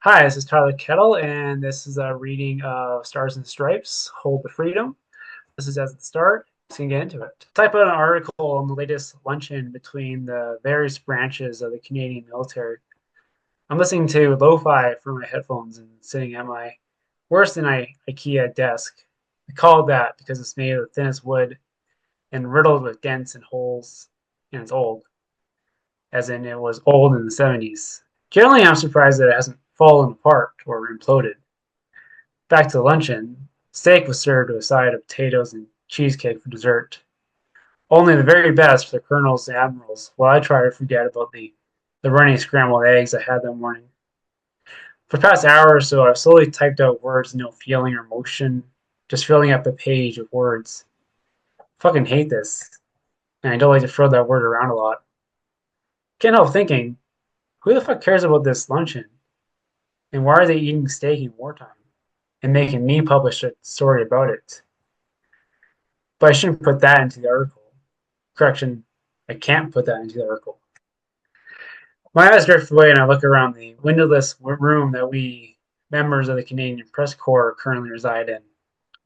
Hi, this is Tyler Kettle, and this is a reading of Stars and Stripes, Hold the Freedom. This is as the start. Let's get into it. Type out an article on the latest luncheon between the various branches of the Canadian military. I'm listening to lo-fi from my headphones and sitting at my worse than IKEA desk. I call it that because it's made of the thinnest wood and riddled with dents and holes, and it's old, as in it was old in the 70s. Generally, I'm surprised that it hasn't fallen apart or imploded. Back to the luncheon, steak was served with a side of potatoes and cheesecake for dessert. Only the very best for the colonels and admirals, while I try to forget about the runny scrambled eggs I had that morning. For the past hour or so, I've slowly typed out words with no feeling or motion, just filling up a page with words. I fucking hate this, and I don't like to throw that word around a lot. Can't help thinking, who the fuck cares about this luncheon? And why are they eating steak in wartime? And making me publish a story about it? But I shouldn't put that into the article. Correction, I can't put that into the article. My eyes drift away and I look around the windowless room that we members of the Canadian Press Corps currently reside in.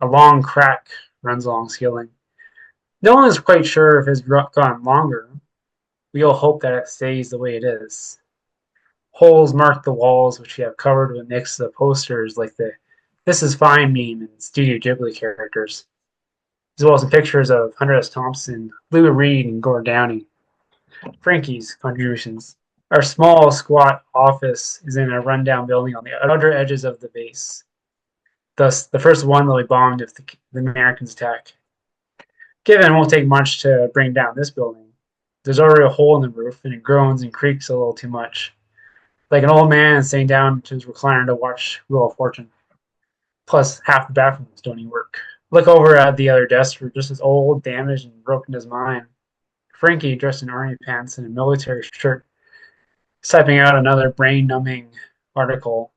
A long crack runs along the ceiling. No one is quite sure if it's gone longer. We all hope that it stays the way it is. Holes mark the walls, which we have covered with mix of posters like the "This is Fine" meme and Studio Ghibli characters, as well as some pictures of Hunter S. Thompson, Lou Reed, and Gordon Downie. Frankie's contributions. Our small, squat office is in a rundown building on the outer edges of the base, thus the first one that we bombed if the Americans attack. Given it won't take much to bring down this building, there's already a hole in the roof and it groans and creaks a little too much, like an old man sitting down to his recliner to watch Wheel of Fortune. Plus, half the bathrooms don't even work. Look over at the other desks for just as old, damaged, and broken as mine. Frankie, dressed in army pants and a military shirt, typing out another brain-numbing article,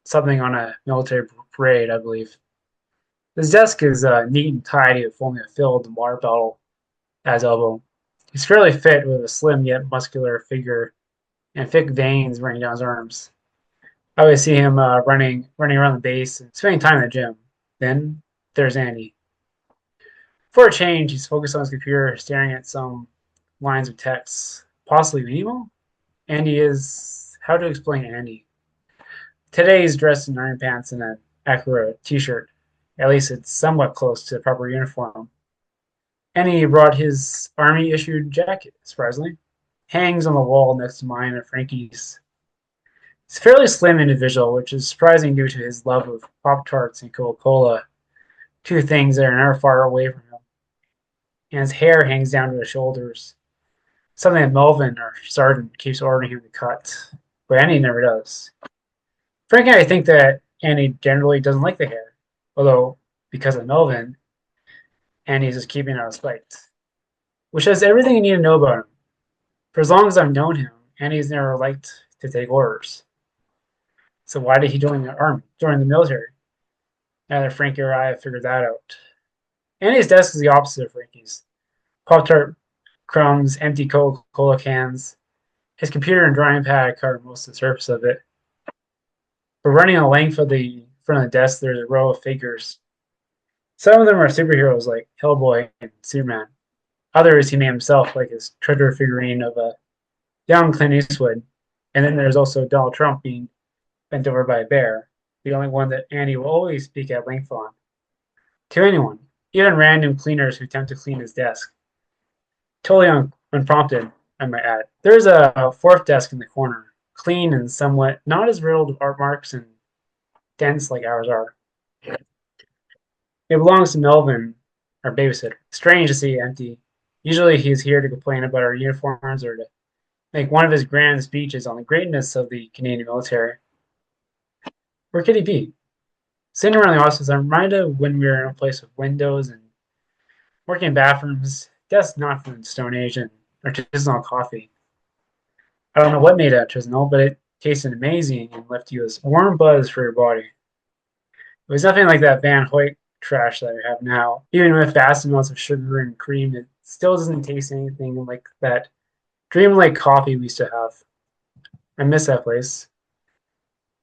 something on a military parade, I believe. His desk is neat and tidy with only a filled water bottle at his elbow. He's fairly fit with a slim yet muscular figure and thick veins running down his arms. I always see him running around the base and spending time in the gym. Then there's Andy. For a change, he's focused on his computer, staring at some lines of text, possibly Nemo. Andy is how to explain Andy. Today he's dressed in army pants and an Acura t-shirt. At least it's somewhat close to the proper uniform. And he brought his army-issued jacket, surprisingly. Hangs on the wall next to mine and Frankie's. He's a fairly slim individual, which is surprising due to his love of Pop-Tarts and Coca-Cola, two things that are never far away from him. And his hair hangs down to his shoulders, something that Melvin, our sergeant, keeps ordering him to cut, but Andy never does. Frank and I think that Andy generally doesn't like the hair, although because of Melvin, Andy's just keeping it out of spite, which says everything you need to know about him. For as long as I've known him, Andy's never liked to take orders. So why did he join the army, join the military? Now that Frankie or I have figured that out. Andy's desk is the opposite of Frankie's. Pop-Tart crumbs, empty Coca-Cola cans. His computer and drawing pad cover most of the surface of it. But running the length of the front of the desk, there's a row of figures. Some of them are superheroes like Hellboy and Superman. Others he made himself, like his treasure figurine of a young Clint Eastwood. And then there's also Donald Trump being bent over by a bear, the only one that Andy will always speak at length on. To anyone, even random cleaners who attempt to clean his desk. Totally unprompted, I might add. There's a fourth desk in the corner, clean and somewhat not as riddled with art marks and dents like ours are. It belongs to Melvin, our babysitter. Strange to see it empty. Usually he's here to complain about our uniforms or to make one of his grand speeches on the greatness of the Canadian military. Where could he be? Sitting around the office, I'm reminded of when we were in a place with windows and working in bathrooms, desks not from the Stone Age, and artisanal coffee. I don't know what made it artisanal, but it tasted amazing and left you a warm buzz for your body. It was nothing like that Van Hoyt trash that I have now. Even with vast amounts of sugar and cream, it still doesn't taste anything like that dream-like coffee we used to have. I miss that place.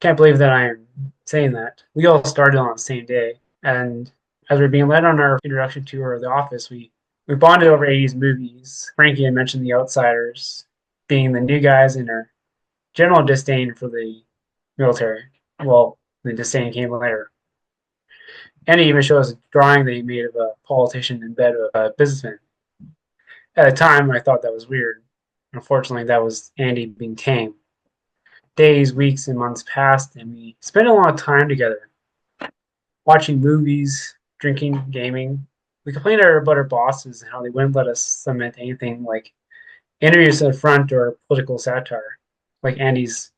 Can't believe that I am saying that. We all started on the same day, and as we are being led on our introduction tour of the office, we bonded over 80s movies. Frankie had mentioned The Outsiders being the new guys in our general disdain for the military. Well, the disdain came later. And he even showed us a drawing that he made of a politician in bed with a businessman. At the time, I thought that was weird. Unfortunately, that was Andy being tame. Days, weeks, and months passed, and we spent a lot of time together, watching movies, drinking, gaming. We complained about our bosses and how they wouldn't let us submit anything like interviews at the front or political satire, like Andy's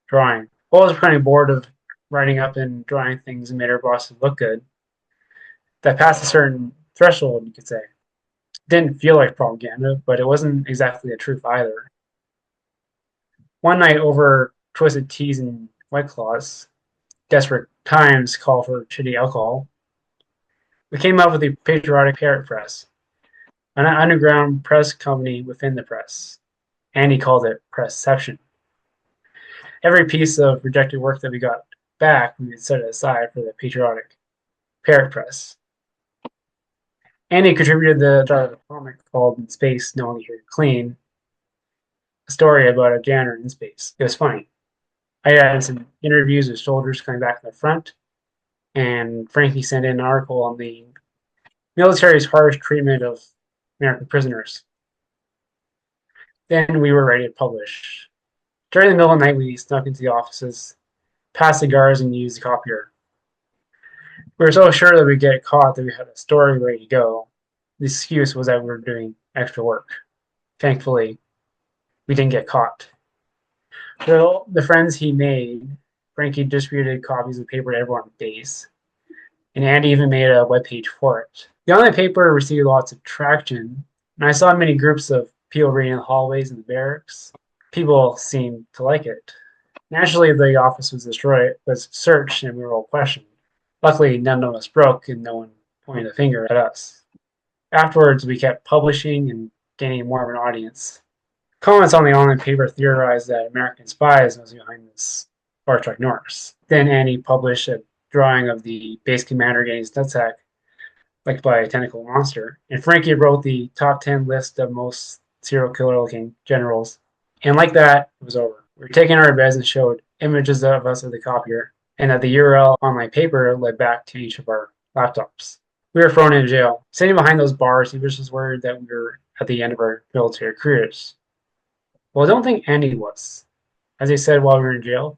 drawing. Well, I was kind of bored of writing up and drawing things that made our bosses look good. That passed a certain threshold, you could say. Didn't feel like propaganda, but it wasn't exactly the truth either. One night over twisted teas and white claws, desperate times call for shitty alcohol, we came up with the patriotic parrot press, an underground press company within the press. Andy called it pressception. Every piece of rejected work that we got back, we would set it aside for the patriotic parrot press. Andy contributed the comic called In Space, No One Here Clean, a story about a janitor in space. It was funny. I had some interviews with soldiers coming back from the front, and Frankie sent in an article on the military's harsh treatment of American prisoners. Then we were ready to publish. During the middle of the night, we snuck into the offices, past the guards, and used the copier. We were so sure that we'd get caught that we had a story ready to go. The excuse was that we were doing extra work. Thankfully, we didn't get caught. For the friends he made, Frankie distributed copies of the paper to everyone in days, and Andy even made a webpage for it. The online paper received lots of traction, and I saw many groups of people reading in the hallways and the barracks. People seemed to like it. Naturally, the office was searched, and we were all questioned. Luckily, none of us broke, and no one pointed a finger at us. Afterwards, we kept publishing and gaining more of an audience. Comments on the online paper theorized that American spies was behind this Star Trek Norse. Then Andy published a drawing of the base commander getting his nutsack licked by a tentacle monster. And Frankie wrote the top 10 list of most serial killer looking generals. And like that, it was over. We were taking our beds and showed images of us at the copier, and that the URL on my paper led back to each of our laptops. We were thrown into jail. Sitting behind those bars, he was just worried that we were at the end of our military careers. Well, I don't think Andy was. As he said while we were in jail,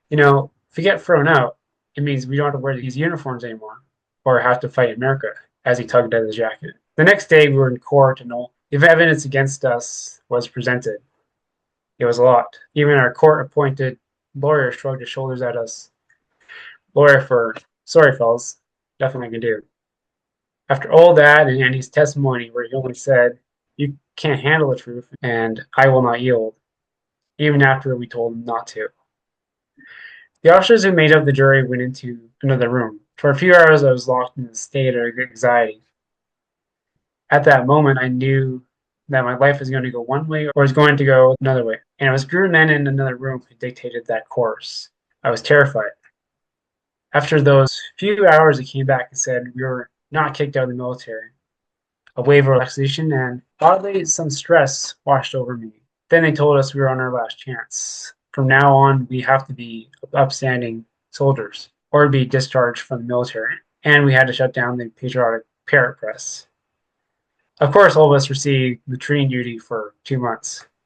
if we get thrown out, it means we don't have to wear these uniforms anymore or have to fight America, as he tugged at his jacket. The next day, we were in court, and if evidence against us was presented, it was a lot. Even our court-appointed lawyer shrugged his shoulders at us. Lawyer for, sorry, fellas, nothing I can do. After all that and Andy's testimony, where he only said, you can't handle the truth, and I will not yield, even after we told him not to. The officers who made up the jury went into another room. For a few hours, I was locked in a state of anxiety. At that moment, I knew that my life was going to go one way or was going to go another way. And it was group men in another room who dictated that course. I was terrified. After those few hours, he came back and said we were not kicked out of the military. A wave of relaxation and oddly some stress washed over me. Then they told us we were on our last chance. From now on, we have to be upstanding soldiers or be discharged from the military. And we had to shut down the patriotic parrot press. Of course, all of us received latrine duty for 2 months.